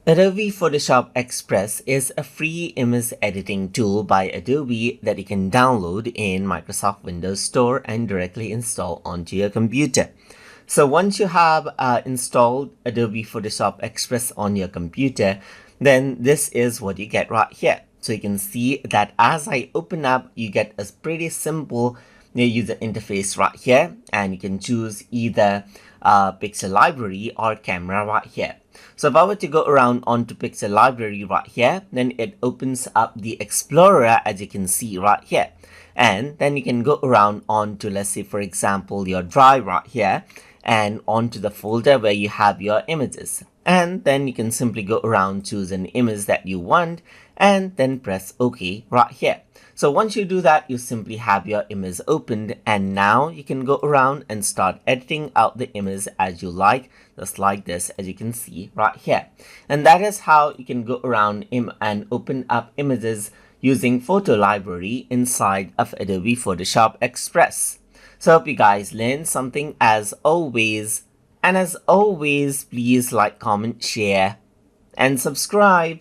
Adobe Photoshop Express is a free image editing tool by Adobe that you can download in Microsoft Windows Store and directly install onto your computer. So once you have installed Adobe Photoshop Express on your computer, then this is what you get right here. So you can see that as I open up, you get a pretty simple user interface right here, and you can choose either pixel library or camera right here. So if I were to go around onto pixel library right here, then it opens up the Explorer, as you can see right here. And then you can go around onto, let's say for example, your drive right here, and onto the folder where you have your images. And then you can simply go around, choose an image that you want, and then press OK right here. So once you do that, you simply have your image opened, and now you can go around and start editing out the image as you like, just like this, as you can see right here. And that is how you can go around and open up images using photo library inside of Adobe Photoshop Express. So I hope you guys learned something as always. And as always, please like, comment, share, and subscribe.